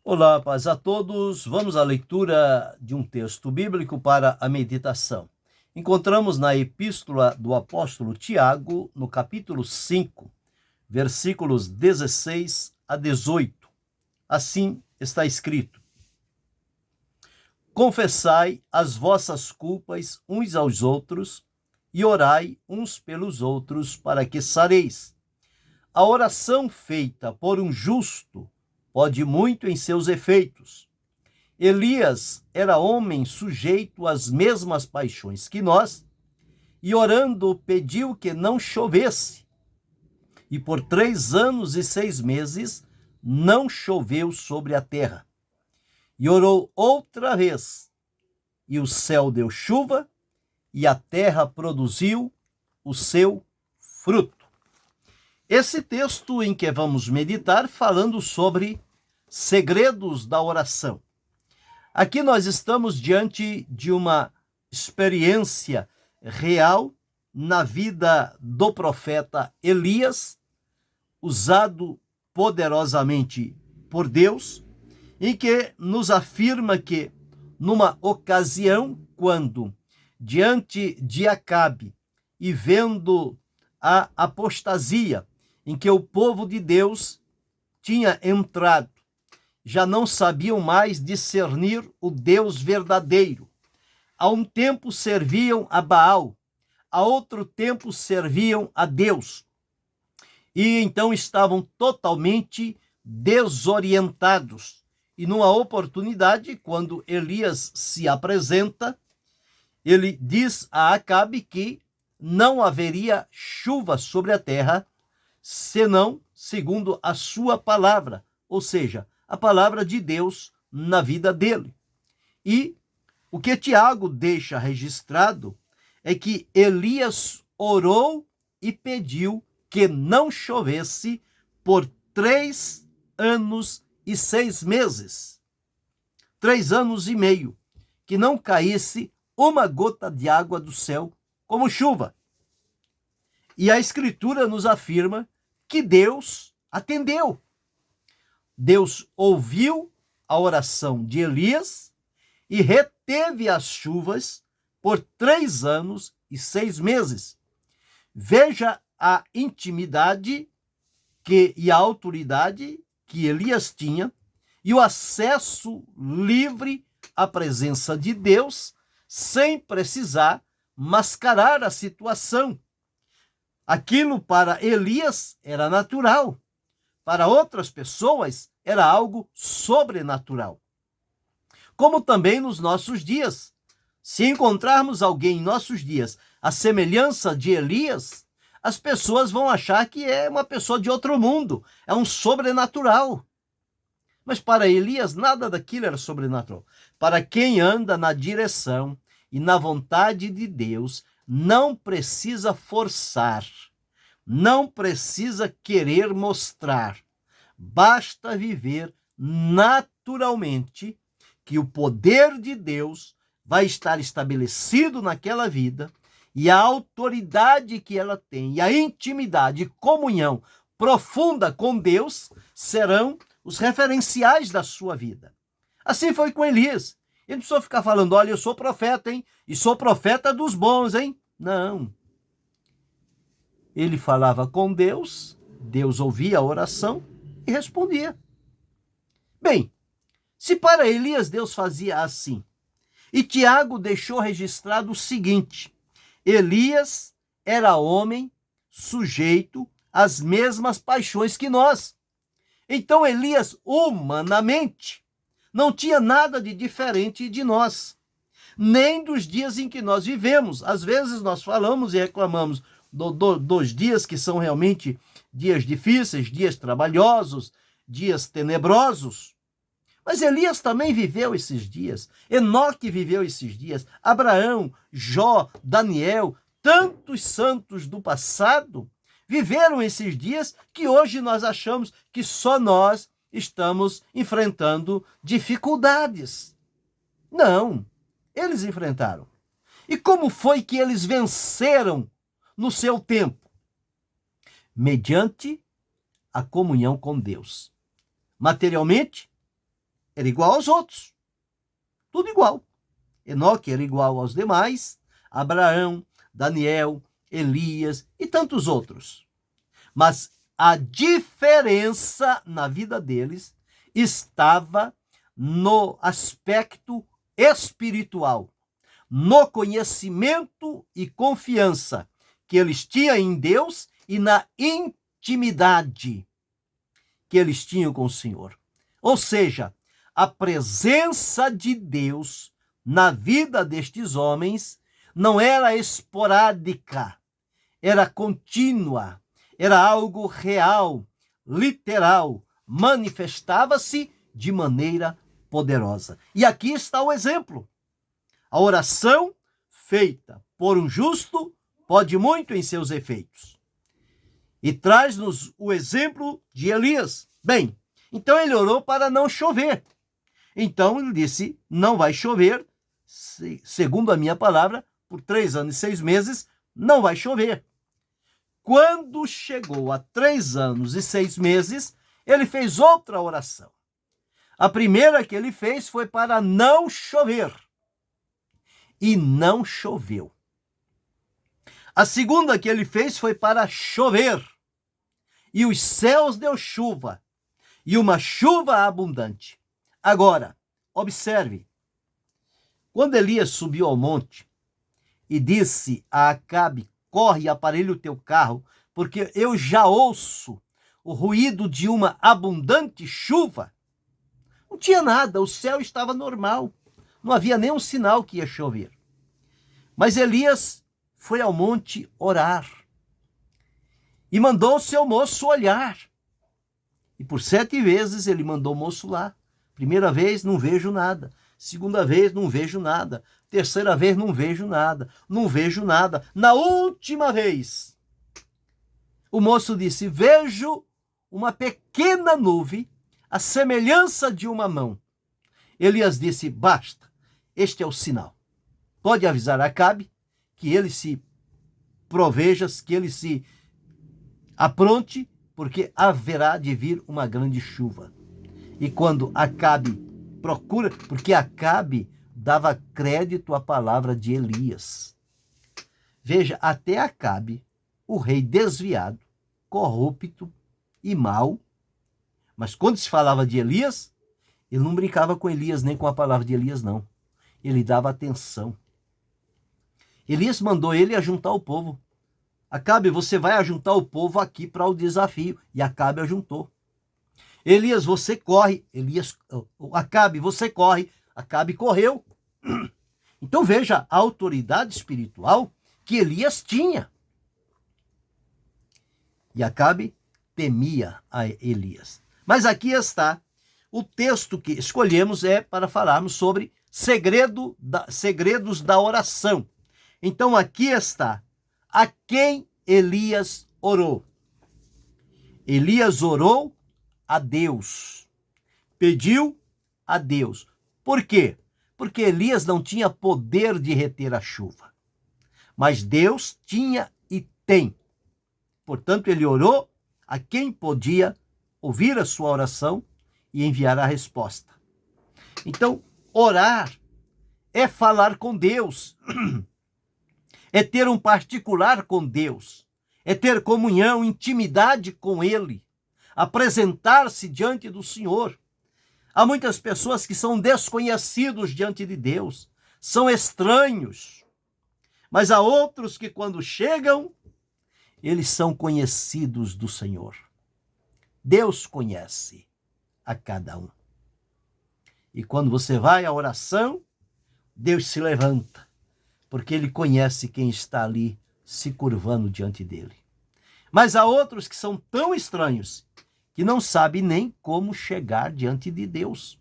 Olá, paz a todos. Vamos à leitura de um texto bíblico para a meditação. Encontramos na epístola do apóstolo Tiago, no capítulo 5, versículos 16 a 18. Assim está escrito: Confessai as vossas culpas uns aos outros e orai uns pelos outros para que sareis. A oração feita por um justo pode muito em seus efeitos. Elias era homem sujeito às mesmas paixões que nós, e orando pediu que não chovesse. E por 3 anos e 6 meses não choveu sobre a terra. E orou outra vez, e o céu deu chuva, e a terra produziu o seu fruto. Esse texto em que vamos meditar falando sobre segredos da oração. Aqui nós estamos diante de uma experiência real na vida do profeta Elias, usado poderosamente por Deus, em que nos afirma que, numa ocasião, quando, diante de Acabe e vendo a apostasia em que o povo de Deus tinha entrado, já não sabiam mais discernir o Deus verdadeiro. A um tempo serviam a Baal, a outro tempo serviam a Deus. E então estavam totalmente desorientados. E numa oportunidade, quando Elias se apresenta, ele diz a Acabe que não haveria chuva sobre a terra, senão segundo a sua palavra, ou seja, a palavra de Deus na vida dele. E o que Tiago deixa registrado é que Elias orou e pediu que não chovesse por 3 anos e 6 meses. 3 anos e meio, que não caísse uma gota de água do céu como chuva. E a Escritura nos afirma que Deus atendeu. Deus ouviu a oração de Elias e reteve as chuvas por 3 anos e 6 meses. Veja a intimidade e a autoridade que Elias tinha e o acesso livre à presença de Deus sem precisar mascarar a situação. Aquilo para Elias era natural. Para outras pessoas, era algo sobrenatural. Como também nos nossos dias. Se encontrarmos alguém em nossos dias à semelhança de Elias, as pessoas vão achar que é uma pessoa de outro mundo, é um sobrenatural. Mas para Elias, nada daquilo era sobrenatural. Para quem anda na direção e na vontade de Deus, não precisa forçar. Não precisa querer mostrar. Basta viver naturalmente que o poder de Deus vai estar estabelecido naquela vida e a autoridade que ela tem, e a intimidade e comunhão profunda com Deus serão os referenciais da sua vida. Assim foi com Elias. Ele não precisou ficar falando, olha, eu sou profeta, hein? E sou profeta dos bons, hein? Não. Ele falava com Deus, Deus ouvia a oração e respondia. Bem, se para Elias Deus fazia assim, e Tiago deixou registrado o seguinte: Elias era homem sujeito às mesmas paixões que nós. Então Elias, humanamente, não tinha nada de diferente de nós, nem dos dias em que nós vivemos. Às vezes nós falamos e reclamamos dos dias que são realmente dias difíceis, dias trabalhosos, dias tenebrosos. Mas Elias também viveu esses dias. Enoque viveu esses dias. Abraão, Jó, Daniel, tantos santos do passado viveram esses dias que hoje nós achamos que só nós estamos enfrentando dificuldades. Não, eles enfrentaram. E como foi que eles venceram no seu tempo? Mediante a comunhão com Deus. Materialmente, era igual aos outros. Tudo igual. Enoque era igual aos demais, Abraão, Daniel, Elias e tantos outros. Mas a diferença na vida deles estava no aspecto espiritual, no conhecimento e confiança que eles tinham em Deus e na intimidade que eles tinham com o Senhor. Ou seja, a presença de Deus na vida destes homens não era esporádica, era contínua, era algo real, literal, manifestava-se de maneira poderosa. E aqui está o exemplo. A oração feita por um justo pode muito em seus efeitos. E traz-nos o exemplo de Elias. Bem, então ele orou para não chover. Então ele disse, não vai chover, segundo a minha palavra, por 3 anos e 6 meses, não vai chover. Quando chegou a 3 anos e 6 meses, ele fez outra oração. A primeira que ele fez foi para não chover. E não choveu. A segunda que ele fez foi para chover. E os céus deu chuva. E uma chuva abundante. Agora, observe. Quando Elias subiu ao monte e disse a Acabe, corre e aparelha o teu carro, porque eu já ouço o ruído de uma abundante chuva. Não tinha nada, o céu estava normal. Não havia nenhum sinal que ia chover. Mas Elias foi ao monte orar. E mandou o seu moço olhar. E por 7 vezes ele mandou o moço lá. Primeira vez, não vejo nada. Segunda vez, não vejo nada. Terceira vez, não vejo nada. Não vejo nada. Na última vez, o moço disse, vejo uma pequena nuvem, a semelhança de uma mão. Elias disse, basta, este é o sinal. Pode avisar a Acabe que ele se proveja, que ele se apronte, porque haverá de vir uma grande chuva. E quando Acabe procura, porque Acabe dava crédito à palavra de Elias. Veja, até Acabe, o rei desviado, corrupto e mau, mas quando se falava de Elias, ele não brincava com Elias, nem com a palavra de Elias, não. Ele dava atenção. Elias mandou ele ajuntar o povo. Acabe, você vai ajuntar o povo aqui para o desafio. E Acabe ajuntou. Elias, você corre. Acabe, você corre. Acabe correu. Então veja a autoridade espiritual que Elias tinha. E Acabe temia a Elias. Mas aqui está. O texto que escolhemos é para falarmos sobre segredos da oração. Então aqui está. A quem Elias orou? Elias orou a Deus. Pediu a Deus. Por quê? Porque Elias não tinha poder de reter a chuva. Mas Deus tinha e tem. Portanto, ele orou a quem podia ouvir a sua oração e enviar a resposta. Então, orar é falar com Deus. É ter um particular com Deus. É ter comunhão, intimidade com Ele. Apresentar-se diante do Senhor. Há muitas pessoas que são desconhecidos diante de Deus. São estranhos. Mas há outros que quando chegam, eles são conhecidos do Senhor. Deus conhece a cada um. E quando você vai à oração, Deus se levanta, porque Ele conhece quem está ali se curvando diante dele. Mas há outros que são tão estranhos que não sabem nem como chegar diante de Deus.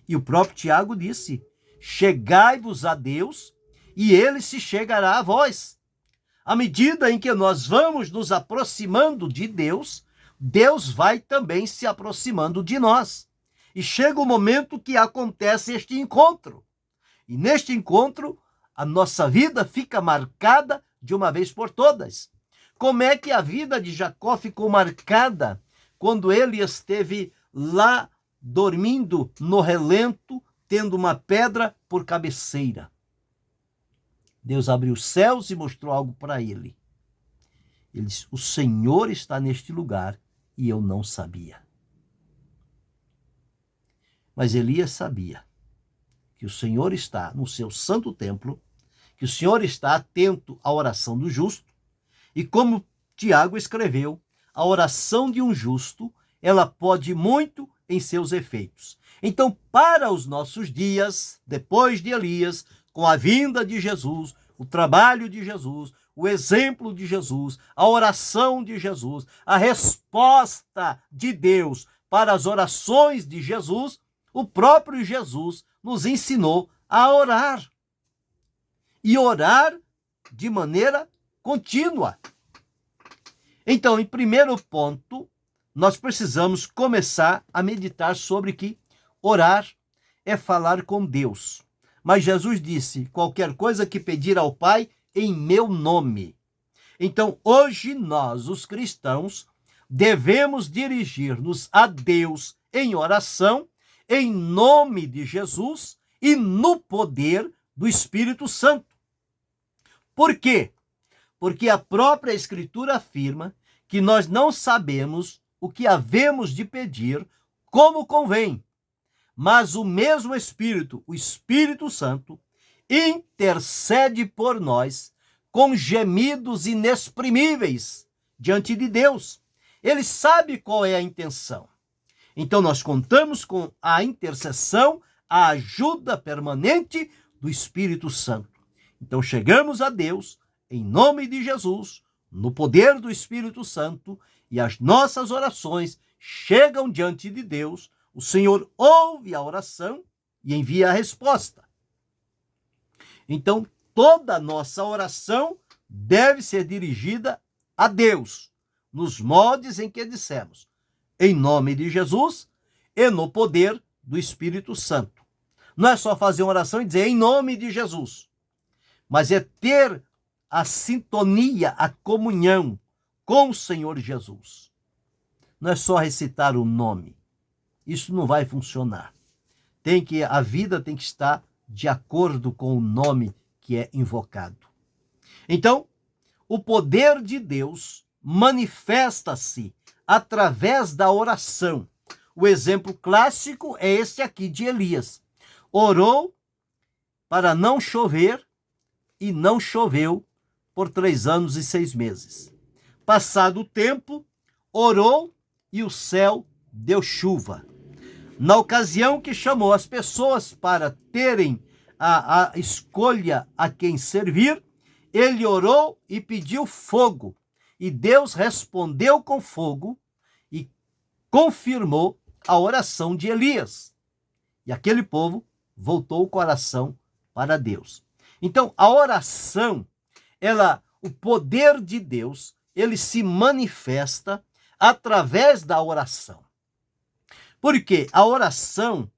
E o próprio Tiago disse, chegai-vos a Deus e Ele se chegará a vós. À medida em que nós vamos nos aproximando de Deus, Deus vai também se aproximando de nós. E chega o momento que acontece este encontro. E neste encontro, a nossa vida fica marcada de uma vez por todas. Como é que a vida de Jacó ficou marcada quando ele esteve lá dormindo no relento, tendo uma pedra por cabeceira. Deus abriu os céus e mostrou algo para ele. Ele disse: o Senhor está neste lugar e eu não sabia. Mas Elias sabia que o Senhor está no seu santo templo, que o Senhor está atento à oração do justo, e como Tiago escreveu, a oração de um justo, ela pode muito em seus efeitos. Então, para os nossos dias, depois de Elias, com a vinda de Jesus, o trabalho de Jesus, o exemplo de Jesus, a oração de Jesus, a resposta de Deus para as orações de Jesus, o próprio Jesus nos ensinou a orar. E orar de maneira contínua. Então, em primeiro ponto, nós precisamos começar a meditar sobre que orar é falar com Deus. Mas Jesus disse: qualquer coisa que pedir ao Pai em meu nome. Então, hoje nós, os cristãos, devemos dirigir-nos a Deus em oração, em nome de Jesus e no poder do Espírito Santo. Por quê? Porque a própria Escritura afirma que nós não sabemos o que havemos de pedir como convém, mas o mesmo Espírito, o Espírito Santo, intercede por nós com gemidos inexprimíveis diante de Deus. Ele sabe qual é a intenção. Então nós contamos com a intercessão, a ajuda permanente do Espírito Santo. Então chegamos a Deus em nome de Jesus, no poder do Espírito Santo, e as nossas orações chegam diante de Deus. O Senhor ouve a oração e envia a resposta. Então, toda a nossa oração deve ser dirigida a Deus, nos moldes em que dissemos, em nome de Jesus e no poder do Espírito Santo. Não é só fazer uma oração e dizer em nome de Jesus, mas é ter a sintonia, a comunhão com o Senhor Jesus. Não é só recitar o nome. Isso não vai funcionar. A vida tem que estar de acordo com o nome que é invocado. Então, o poder de Deus manifesta-se através da oração. O exemplo clássico é este aqui de Elias. Orou para não chover e não choveu por 3 anos e 6 meses. Passado o tempo, orou e o céu deu chuva. Na ocasião que chamou as pessoas para terem a escolha a quem servir, ele orou e pediu fogo. E Deus respondeu com fogo e confirmou a oração de Elias. E aquele povo voltou o coração para Deus. Então, a oração, o poder de Deus, ele se manifesta através da oração. Porque a oração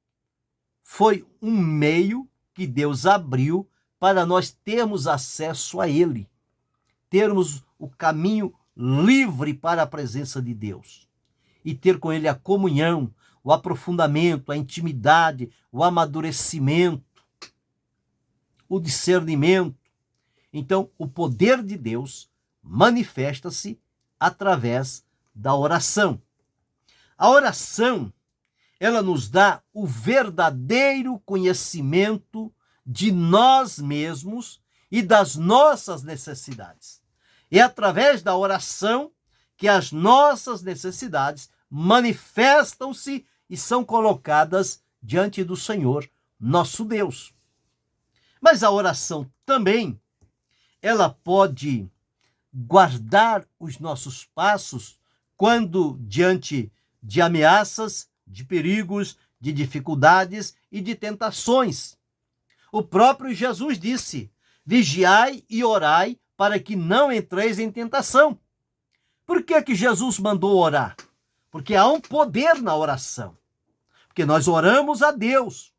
foi um meio que Deus abriu para nós termos acesso a Ele, termos o caminho livre para a presença de Deus e ter com Ele a comunhão, o aprofundamento, a intimidade, o amadurecimento, o discernimento. Então, o poder de Deus manifesta-se através da oração. A oração, ela nos dá o verdadeiro conhecimento de nós mesmos e das nossas necessidades. É através da oração que as nossas necessidades manifestam-se e são colocadas diante do Senhor, nosso Deus. Mas a oração também, ela pode guardar os nossos passos quando diante de ameaças, de perigos, de dificuldades e de tentações. O próprio Jesus disse: vigiai e orai para que não entreis em tentação. Por que Jesus mandou orar? Porque há um poder na oração. Porque nós oramos a Deus.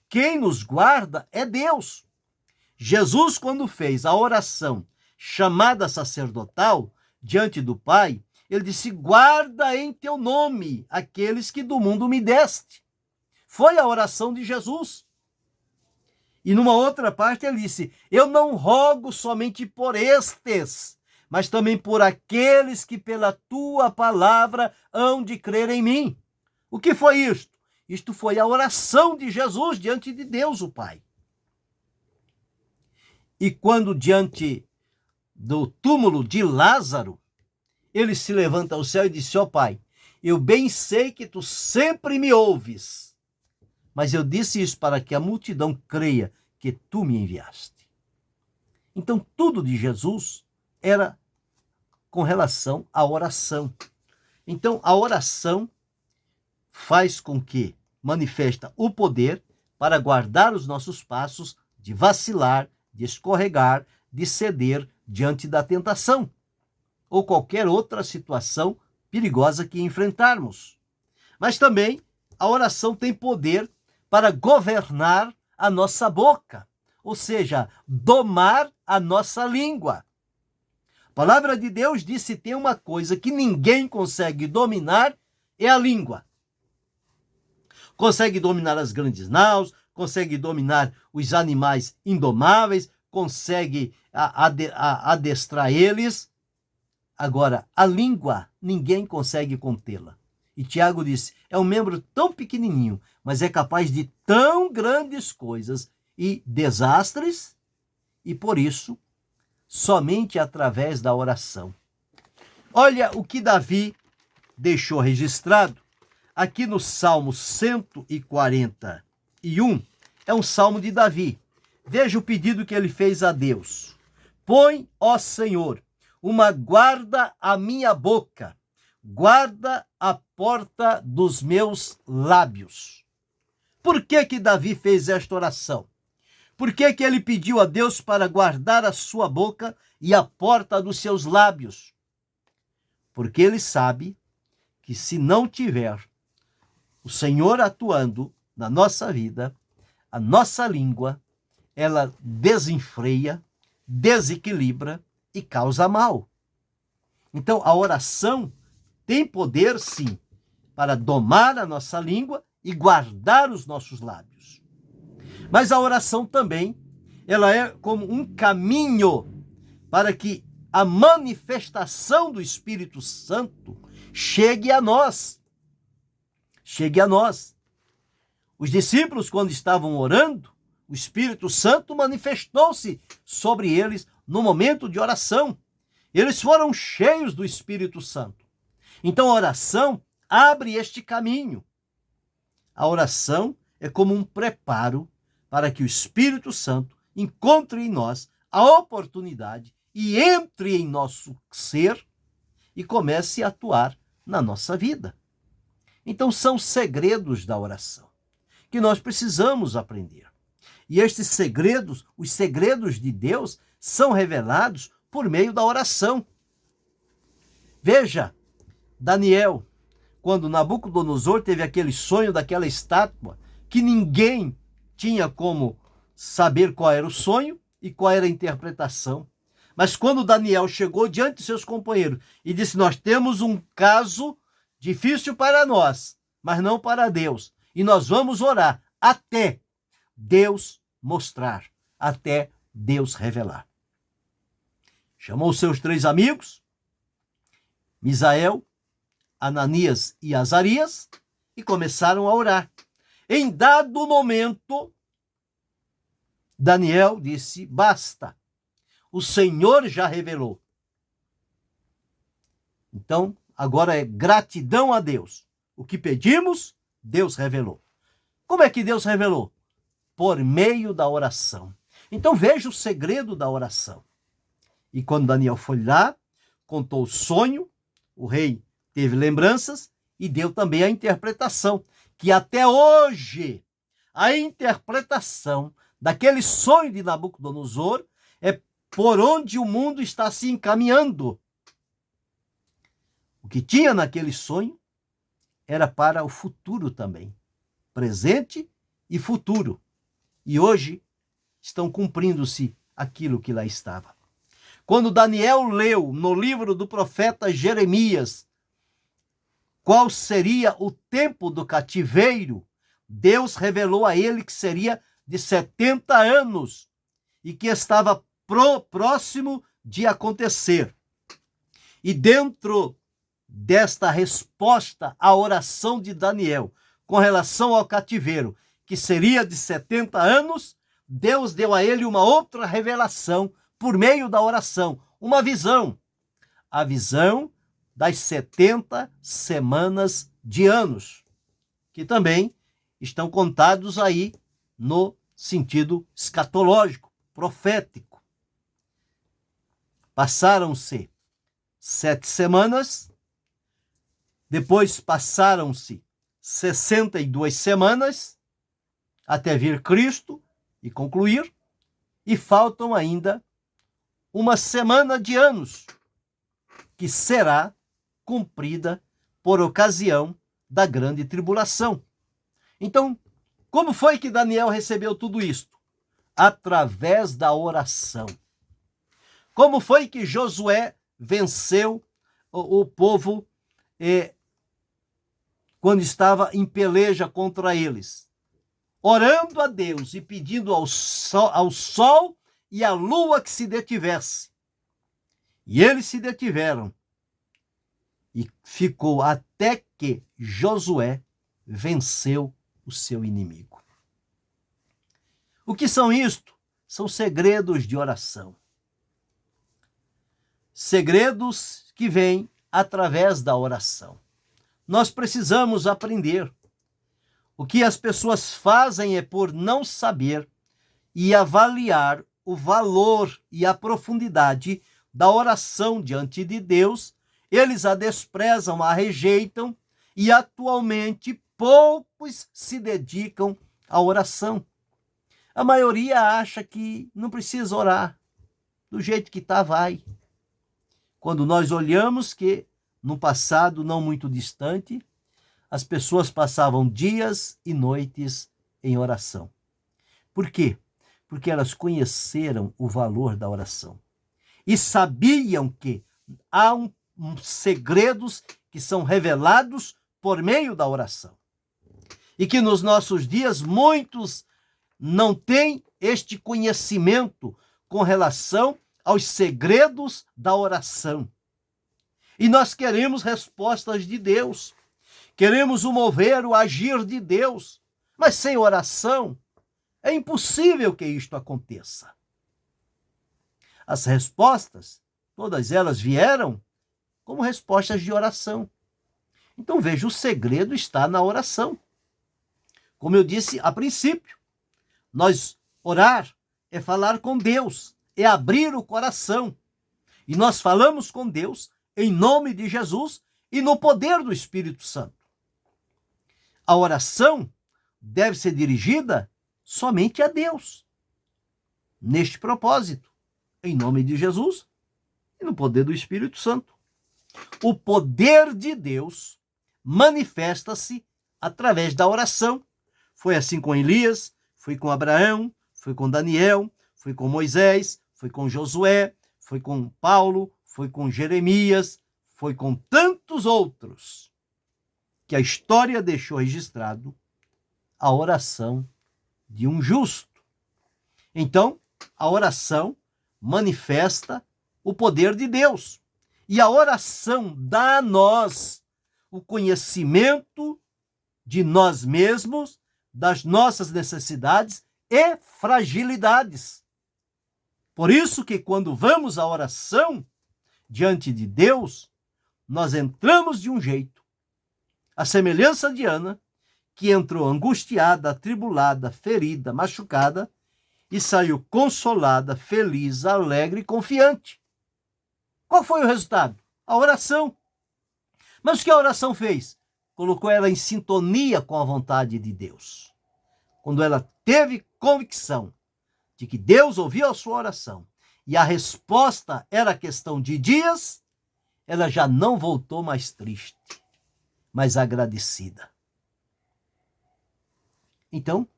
Quem nos guarda é Deus. Jesus, quando fez a oração chamada sacerdotal diante do Pai, ele disse: guarda em teu nome aqueles que do mundo me deste. foi a oração de Jesus. E numa outra parte ele disse: eu não rogo somente por estes, mas também por aqueles que pela tua palavra hão de crer em mim. O que foi isto? Isto foi a oração de Jesus diante de Deus, o Pai. E quando diante do túmulo de Lázaro, ele se levanta ao céu e disse: ó Pai, eu bem sei que tu sempre me ouves, mas eu disse isso para que a multidão creia que tu me enviaste. Então, tudo de Jesus era com relação à oração. Então, a oração faz com que manifesta o poder para guardar os nossos passos de vacilar, de escorregar, de ceder diante da tentação ou qualquer outra situação perigosa que enfrentarmos. Mas também a oração tem poder para governar a nossa boca, ou seja, domar a nossa língua. A palavra de Deus diz: se tem uma coisa que ninguém consegue dominar, é a língua. Consegue dominar as grandes naus, consegue dominar os animais indomáveis, consegue adestrar eles. Agora, a língua, ninguém consegue contê-la. E Tiago disse: é um membro tão pequenininho, mas é capaz de tão grandes coisas e desastres, e por isso, somente através da oração. Olha o que Davi deixou registrado aqui no Salmo 141, é um salmo de Davi. Veja o pedido que ele fez a Deus: põe, ó Senhor, uma guarda à minha boca, guarda a porta dos meus lábios. Por que que Davi fez esta oração? Por que que ele pediu a Deus para guardar a sua boca e a porta dos seus lábios? Porque ele sabe que se não tiver o Senhor atuando na nossa vida, a nossa língua, ela desenfreia, desequilibra e causa mal. Então, a oração tem poder, sim, para domar a nossa língua e guardar os nossos lábios. Mas a oração também, ela é como um caminho para que a manifestação do Espírito Santo chegue a nós. Chegue a nós. Os discípulos, quando estavam orando, o Espírito Santo manifestou-se sobre eles no momento de oração. Eles foram cheios do Espírito Santo. Então a oração abre este caminho. A oração é como um preparo para que o Espírito Santo encontre em nós a oportunidade e entre em nosso ser e comece a atuar na nossa vida. Então são segredos da oração que nós precisamos aprender. E estes segredos, os segredos de Deus, são revelados por meio da oração. Veja, Daniel, quando Nabucodonosor teve aquele sonho daquela estátua, que ninguém tinha como saber qual era o sonho e qual era a interpretação. Mas quando Daniel chegou diante de seus companheiros e disse: nós temos um caso difícil para nós, mas não para Deus. E nós vamos orar até Deus mostrar, até Deus revelar. Chamou seus 3 amigos, Misael, Ananias e Azarias, e começaram a orar. Em dado momento, Daniel disse: basta, o Senhor já revelou. Então, agora é gratidão a Deus. O que pedimos, Deus revelou. Como é que Deus revelou? Por meio da oração. Então veja o segredo da oração. E quando Daniel foi lá, contou o sonho, o rei teve lembranças e deu também a interpretação, que até hoje a interpretação daquele sonho de Nabucodonosor é por onde o mundo está se encaminhando. O que tinha naquele sonho era para o futuro também, presente e futuro. E hoje estão cumprindo-se aquilo que lá estava. Quando Daniel leu no livro do profeta Jeremias qual seria o tempo do cativeiro, Deus revelou a ele que seria de 70 anos e que estava próximo de acontecer. E dentro desta resposta à oração de Daniel com relação ao cativeiro, que seria de 70 anos, Deus deu a ele uma outra revelação por meio da oração, uma visão, a visão das 70 semanas de anos, que também estão contados aí no sentido escatológico, profético. Passaram-se 7 semanas, depois passaram-se 62 semanas, até vir Cristo e concluir, e faltam ainda uma semana de anos, que será cumprida por ocasião da grande tribulação. Então, como foi que Daniel recebeu tudo isto? Através da oração. Como foi que Josué venceu o povo quando estava em peleja contra eles? Orando a Deus e pedindo ao sol e à lua que se detivesse. E eles se detiveram. E ficou até que Josué venceu o seu inimigo. O que são isto? São segredos de oração. Segredos que vêm através da oração. Nós precisamos aprender. O que as pessoas fazem é, por não saber e avaliar o valor e a profundidade da oração diante de Deus, eles a desprezam, a rejeitam e atualmente poucos se dedicam à oração. A maioria acha que não precisa orar, do jeito que está, vai. Quando nós olhamos que no passado não muito distante, as pessoas passavam dias e noites em oração. Por quê? Porque elas conheceram o valor da oração e sabiam que há segredos que são revelados por meio da oração. E que nos nossos dias muitos não têm este conhecimento com relação aos segredos da oração. E nós queremos respostas de Deus. Queremos o mover, o agir de Deus. Mas sem oração, é impossível que isto aconteça. As respostas, todas elas vieram como respostas de oração. Então veja, o segredo está na oração. Como eu disse a princípio, nós orar é falar com Deus, é abrir o coração. E nós falamos com Deus em nome de Jesus e no poder do Espírito Santo. A oração deve ser dirigida somente a Deus. Neste propósito, em nome de Jesus e no poder do Espírito Santo. O poder de Deus manifesta-se através da oração. Foi assim com Elias, foi com Abraão, foi com Daniel, foi com Moisés, foi com Josué, foi com Paulo, foi com Jeremias, foi com tantos outros que a história deixou registrado a oração de um justo. Então, a oração manifesta o poder de Deus. E a oração dá a nós o conhecimento de nós mesmos, das nossas necessidades e fragilidades. Por isso que quando vamos à oração diante de Deus, nós entramos de um jeito, à semelhança de Ana, que entrou angustiada, atribulada, ferida, machucada, e saiu consolada, feliz, alegre e confiante. Qual foi o resultado? A oração. Mas o que a oração fez? Colocou ela em sintonia com a vontade de Deus. Quando ela teve convicção de que Deus ouviu a sua oração e a resposta era questão de dias, ela já não voltou mais triste, mas agradecida. Então,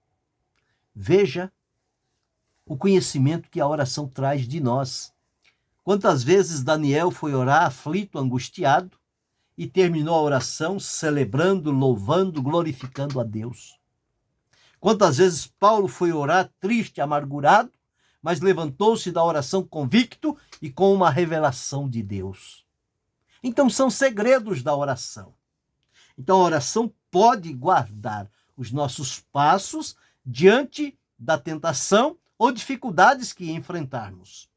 veja o conhecimento que a oração traz de nós. Quantas vezes Daniel foi orar aflito, angustiado, e terminou a oração celebrando, louvando, glorificando a Deus. Quantas vezes Paulo foi orar triste, amargurado, mas levantou-se da oração convicto e com uma revelação de Deus. Então são segredos da oração. Então a oração pode guardar os nossos passos diante da tentação ou dificuldades que enfrentarmos.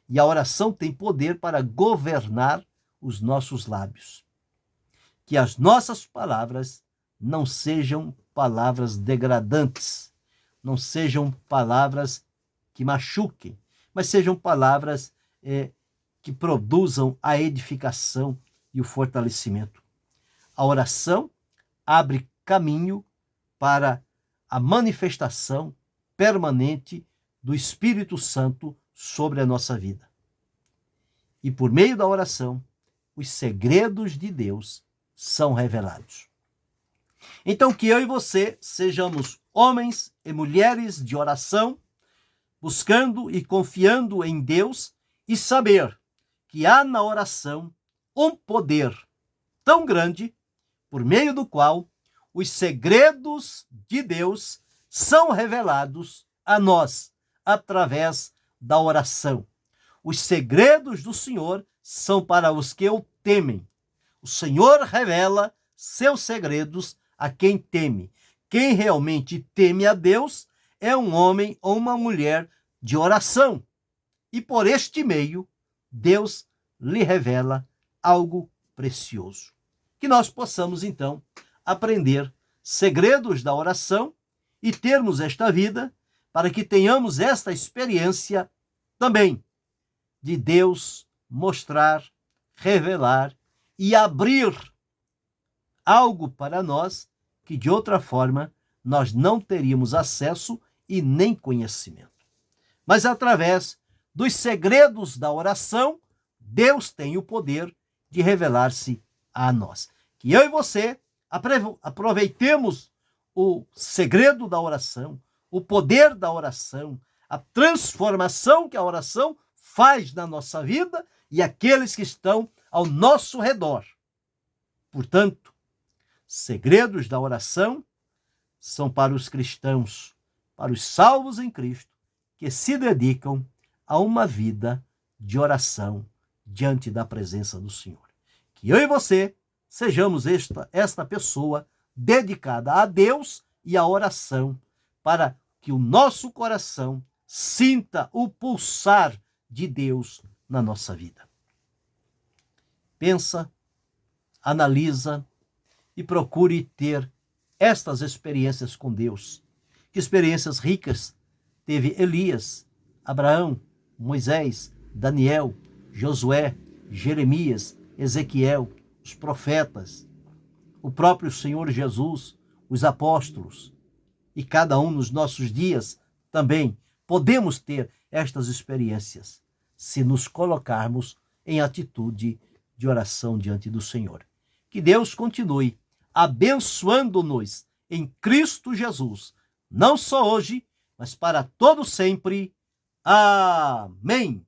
E a oração tem poder para governar os nossos lábios. Que as nossas palavras não sejam palavras degradantes, não sejam palavras que machuquem, mas sejam palavras que produzam a edificação e o fortalecimento. A oração abre caminho para a manifestação permanente do Espírito Santo sobre a nossa vida. E por meio da oração, os segredos de Deus são revelados. Então, que eu e você sejamos homens e mulheres de oração, buscando e confiando em Deus e saber que há na oração um poder tão grande, por meio do qual os segredos de Deus são revelados a nós através da oração. Os segredos do Senhor são para os que o temem. O Senhor revela seus segredos a quem teme. Quem realmente teme a Deus é um homem ou uma mulher de oração. E por este meio, Deus lhe revela algo precioso. Que nós possamos, então, aprender segredos da oração e termos esta vida para que tenhamos esta experiência também de Deus mostrar, revelar e abrir algo para nós que de outra forma nós não teríamos acesso e nem conhecimento. Mas através dos segredos da oração, Deus tem o poder de revelar-se a nós. Que eu e você aproveitemos o segredo da oração, o poder da oração, a transformação que a oração faz na nossa vida e aqueles que estão ao nosso redor. Portanto, segredos da oração são para os cristãos, para os salvos em Cristo, que se dedicam a uma vida de oração diante da presença do Senhor. Que eu e você sejamos esta pessoa dedicada a Deus e à oração, para que o nosso coração sinta o pulsar de Deus na nossa vida. Pensa, analisa e procure ter estas experiências com Deus. Que experiências ricas teve Elias, Abraão, Moisés, Daniel, Josué, Jeremias, Ezequiel, os profetas, o próprio Senhor Jesus, os apóstolos. E cada um nos nossos dias também podemos ter estas experiências se nos colocarmos em atitude de oração diante do Senhor. Que Deus continue abençoando-nos em Cristo Jesus, não só hoje, mas para todo sempre. Amém.